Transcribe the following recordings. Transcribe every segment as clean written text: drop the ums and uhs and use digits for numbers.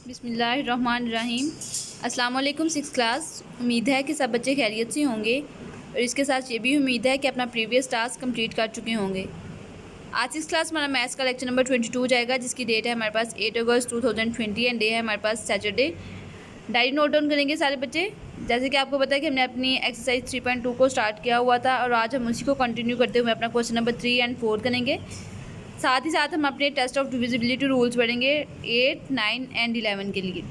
बिस्मिल्लाहिर्रहमानिर्रहीम। अस्सलाम वालेकुम सिक्स क्लास। उम्मीद है कि सब बच्चे खैरियत से होंगे और इसके साथ ये भी उम्मीद है कि अपना प्रीवियस टास्क कंप्लीट कर चुके होंगे। आज सिक्स क्लास हमारा मैथ्स का लेक्चर नंबर 22 जाएगा, जिसकी डेट है हमारे पास 8 अगस्त 2020 एंड डे है हमारे पास सैटरडे। डायरी नोट डाउन करेंगे सारे बच्चे। जैसे कि आपको पता है कि हमने अपनी एक्सरसाइज 3.2 को स्टार्ट किया हुआ था और आज हम उसी को कंटिन्यू करते हुए अपना क्वेश्चन नंबर 3 एंड 4 करेंगे। साथ ही साथ हम अपने टेस्ट ऑफ डिविजिबिलिटी रूल्स पढ़ेंगे 8, 9 एंड 11 के लिए।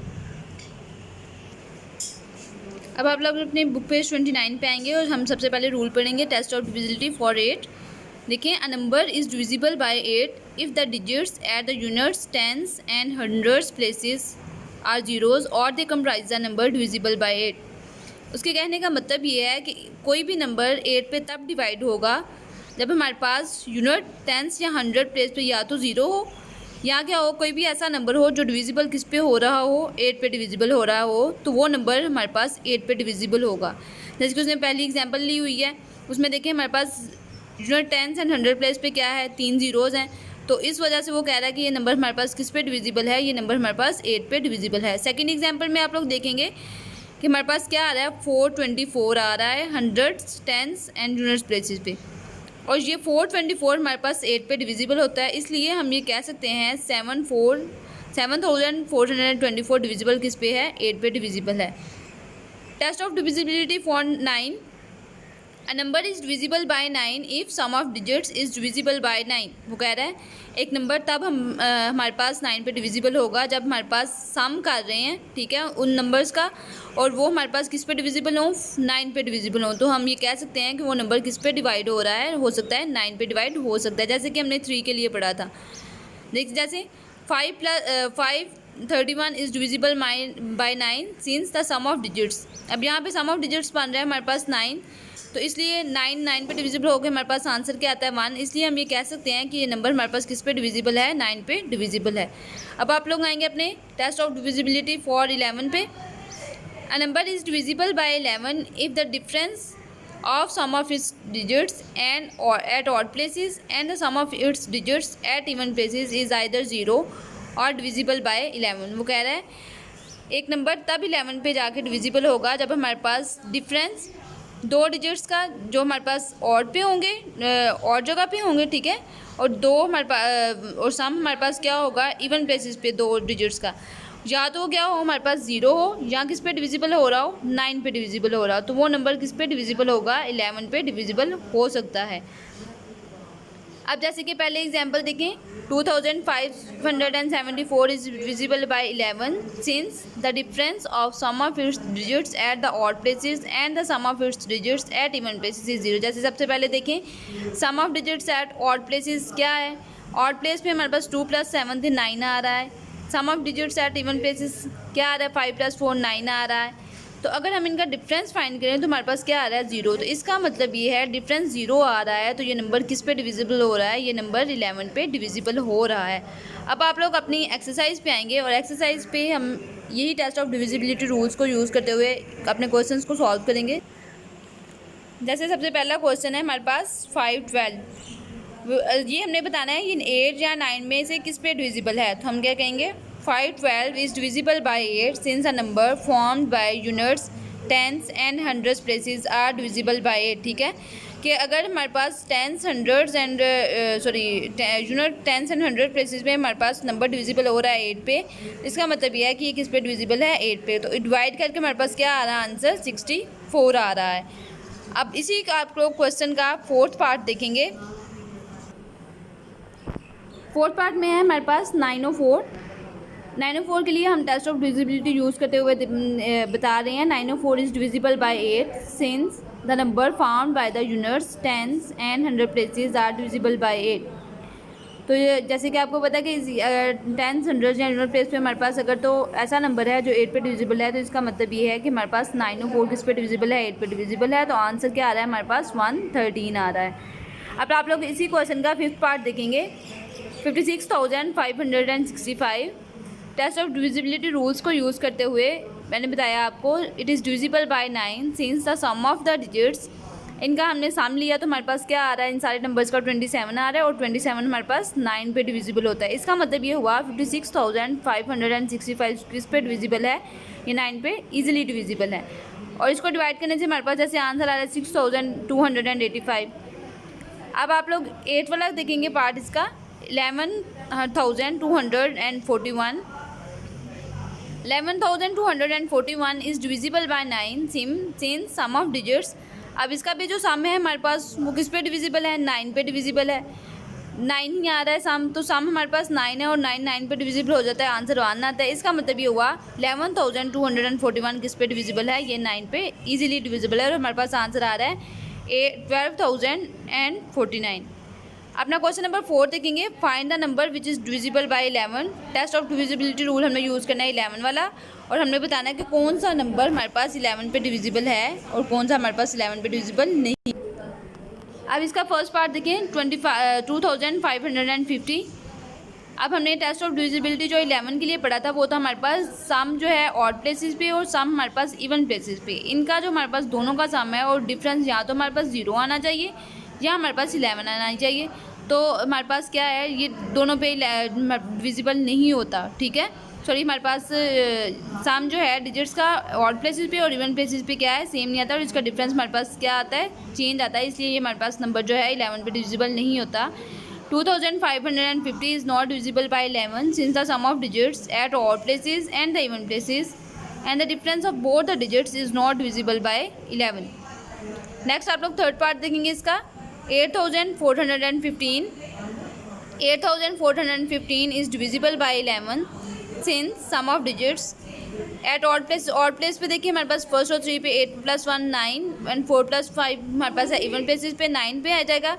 अब आप लोग अपने बुक पेज 29 पे आएंगे और हम सबसे पहले रूल पढ़ेंगे टेस्ट ऑफ डिविजिबिलिटी फॉर 8। देखिए, a number is divisible by 8 if the digits at the units, tens and hundreds places are zeros or they comprise the number divisible by 8। उसके कहने का मतलब ये है कि कोई भी नंबर 8 पे तब डिवाइड होगा जब हमारे पास यूनिट, टेंस या 100 प्लेस पे या तो ज़ीरो हो या क्या हो, कोई भी ऐसा नंबर हो जो डिविजिबल किस पे हो रहा हो, 8 पे डिविजिबल हो रहा हो, तो वो नंबर हमारे पास 8 पे डिविजिबल होगा। जैसे कि उसने पहली एग्जांपल ली हुई है, उसमें देखिए हमारे पास यूनिट, टेंस एंड 100 प्लेस पे क्या है, 3 ज़ीरोज़ हैं, तो इस वजह से वो कह रहा है कि ये नंबर हमारे पास किस पे डिविजिबल है, ये नंबर हमारे पास 8 पे डिविजिबल है। सेकेंड एग्जाम्पल में आप लोग देखेंगे कि हमारे पास क्या आ रहा है, 424 आ रहा है 100, टेंस एंड यूनिट्स प्लेसेस पे, और ये 424 हमारे पास 8 पे डिविजिबल होता है, इसलिए हम ये कह सकते हैं 7424 डिविजिबल किस पे है, 8 पे डिविजिबल है। Test of divisibility for 9। A number is divisible by 9 if sum of digits is divisible by 9। वो कह रहा है एक नंबर तब हमारे पास 9 पे डिविजिबल होगा जब हमारे पास सम कर रहे हैं, ठीक है, उन नंबर्स का, और वो हमारे पास किस पे डिविजिबल हो, 9 पे डिविजिबल हो। तो हम ये कह सकते हैं कि वो नंबर किस पे डिवाइड हो रहा है, हो सकता है 9 पे डिवाइड हो सकता है, जैसे कि हमने 3 के लिए पढ़ा था। देखिए, जैसे 531 is divisible by 9 since the sum of digits. अब यहाँ पे सम ऑफ डिजिट्स बन रहा है हमारे पास 9, तो इसलिए 9 पे डिविजिबल हो गए, हमारे पास आंसर क्या आता है 1, इसलिए हम ये कह सकते हैं कि ये नंबर हमारे पास किस पे डिविजिबल है, 9 पे डिविजिबल है। अब आप लोग आएंगे अपने टेस्ट ऑफ डिविजिबिलिटी फॉर 11 पे। अ number is divisible by 11 if the difference of sum of its digits and or at odd places and the sum of its digits at even places is either 0 or divisible by 11। वो कह रहा है एक number तब 11 पे जाके divisible होगा जब हमारे पास डिफरेंस दो डिजिट्स का जो हमारे पास ऑड पे होंगे, ऑड जगह पे होंगे, ठीक है, और दो हमारे पास और सम हमारे पास क्या होगा, इवन प्लेसेस पे दो डिजिट्स का, या तो क्या हो हमारे पास 0 हो या किस पे डिविजिबल हो रहा हो, 9 पे डिविजिबल हो रहा हो, तो वो नंबर किस पे डिविजिबल होगा, 11 पे डिविजिबल हो सकता है। अब जैसे कि पहले एग्जांपल देखें, 2574 is divisible by 11 since the difference of sum of its digits at the odd places and the sum of its digits at even places is 0। जैसे सबसे पहले देखें, sum of digits at odd places क्या है, odd place पे हमारे पास 2 + 7 = 9 आ रहा है। Sum of digits at even places क्या आ रहा है, 5 + 4 9 आ रहा है। तो अगर हम इनका डिफरेंस फाइंड करें तो हमारे पास क्या आ रहा है, 0। तो इसका मतलब ये है डिफरेंस 0 आ रहा है, तो ये नंबर किस पे डिविजिबल हो रहा है, ये नंबर 11 पे डिविजिबल हो रहा है। अब आप लोग अपनी एक्सरसाइज पे आएंगे और एक्सरसाइज पे हम यही टेस्ट ऑफ डिविजिबिलिटी रूल्स को यूज़ करते हुए अपने क्वेश्चंस को सॉल्व करेंगे। जैसे सबसे पहला क्वेश्चन है हमारे पास 512, ये हमने बताना है कि 8 या 9 में से किस पे डिविजिबल है, तो हम क्या कहेंगे, 512 is divisible by 8 since a number formed by units, tens and hundreds places are divisible by 8। ठीक है, कि अगर हमारे पास tens, hundreds and unit, tens and 100 places में हमारे पास नंबर डिविजिबल हो रहा है 8 पे, इसका मतलब यह है कि ये किस पे डिविजिबल है, 8 पे। तो डिवाइड करके हमारे पास क्या आ रहा है, आंसर 64 आ रहा है। अब इसी का आप लोग क्वेश्चन का फोर्थ पार्ट देखेंगे। फोर्थ पार्ट में है हमारे पास 904 के लिए हम टेस्ट ऑफ डिविजिबिलिटी यूज़ करते हुए बता रहे हैं 904 is divisible by 8 since the number found by the units, tens and 100 places are divisible by 8। तो ये जैसे कि आपको पता है कि टेंस, हंड्रेड या यूनिट प्लेस पे हमारे पास अगर तो ऐसा नंबर है जो 8 पे डिविजिबल है, तो इसका मतलब ये है कि हमारे पास 904 किस पे डिविजिबल है, 8 पे डिविजिबल है। तो आंसर क्या आ रहा है हमारे पास, 113 आ रहा है। अब आप लोग इसी क्वेश्चन का फिफ्थ पार्ट देखेंगे, 56,565। टेस्ट ऑफ डिविजिबिलिटी रूल्स को यूज़ करते हुए मैंने बताया आपको, it is divisible by 9 since the sum of the digits इनका हमने सम लिया तो हमारे पास क्या आ रहा है, इन सारे नंबर्स का 27 आ रहा है और 27 हमारे पास 9 पे डिविजिबल होता है। इसका मतलब ये हुआ 56,565 किस पे डिविजिबल है, ये 9 पे ईजिली डिविजिबल है। और इसको डिवाइड करने से हमारे पास जैसे आंसर आ रहा है 6,285। अब आप लोग 8 वाला देखेंगे पार्ट इसका, 11,241 11,241 is divisible by 9 since sum of digits. अब इसका भी जो सम है हमारे पास वो किस पे डिविजिबल है, 9 पे डिविजिबल है। 9 ही आ रहा है सम, तो सम हमारे पास 9 है और 9 पे डिविजिबल हो जाता है, आंसर 1 आता है। इसका मतलब ये हुआ 11,241 किस पे डिविजिबल है, ये 9 पे ईजिली डिविजिबल है और हमारे पास आंसर आ रहा है 12,049। अपना क्वेश्चन नंबर 4 देखेंगे, find the number which is divisible by 11। Test of divisibility rule हमने यूज़ करना है 11 वाला और हमने बताना है कि कौन सा नंबर हमारे पास 11 पे डिविजिबल है और कौन सा हमारे पास 11 पे डिविजिबल नहीं। अब इसका फर्स्ट पार्ट देखें 2550। अब हमने टेस्ट ऑफ डिविजिबिलिटी जो 11 के लिए पढ़ा था वो था हमारे पास सम जो है ऑड प्लेसेस पे और सम हमारे पास इवन प्लेसेस पे। इनका जो हमारे पास दोनों का सम है और डिफरेंस या तो हमारे पास 0 आना चाहिए या हमारे पास 11 आना चाहिए। तो हमारे पास क्या है, ये दोनों पे डिविजिबल नहीं होता, ठीक है। सॉरी, हमारे पास सम जो है डिजिट्स का ऑड प्लेसेस पे और इवन प्लेसेस पे क्या है, सेम नहीं आता और इसका डिफरेंस हमारे पास क्या आता है, चेंज आता है। इसलिए ये हमारे पास नंबर जो है 11 पे डिविजिबल नहीं होता। 2550 is not divisible by 11 since the sum of digits at odd places and the even places and the difference of both the digits is not divisible by 11। Next आप लोग थर्ड पार्ट देखेंगे इसका 8,415 is divisible by 11 since sum of digits at odd place पे देखिए हमारे पास first और 3 पे 8 + 1 9 and 4 + 5 हमारे पास है इवन प्लेसेस पे 9 पे आ जाएगा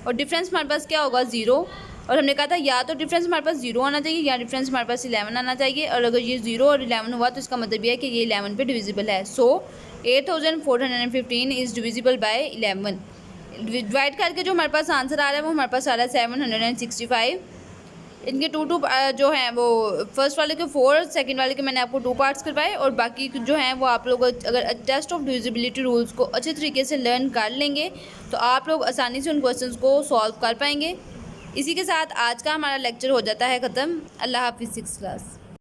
और डिफरेंस हमारे पास क्या होगा 0। और हमने कहा था या तो डिफरेंस हमारे पास 0 आना चाहिए या डिफरेंस हमारे पास 11 आना चाहिए और अगर ये 0 और 11 हुआ तो इसका मतलब ये है कि ये 11 पे डिविजिबल है। सो 8,415 इज़ डिविजिबल बाय 11। डिवाइड करके जो हमारे पास आंसर आ रहा है वो हमारे पास आ रहा है 765। इनके टू जो हैं वो फर्स्ट वाले के 4, सेकंड वाले के मैंने आपको 2 पार्ट्स करवाए और बाकी जो हैं वो आप लोग अगर टेस्ट ऑफ डिविजिबिलिटी रूल्स को अच्छे तरीके से लर्न कर लेंगे तो आप लोग आसानी से उन क्वेश्चंस को सॉल्व कर पाएंगे। इसी के साथ आज का हमारा लेक्चर हो जाता है ख़त्म। अल्लाह हाफिज़ 6th क्लास।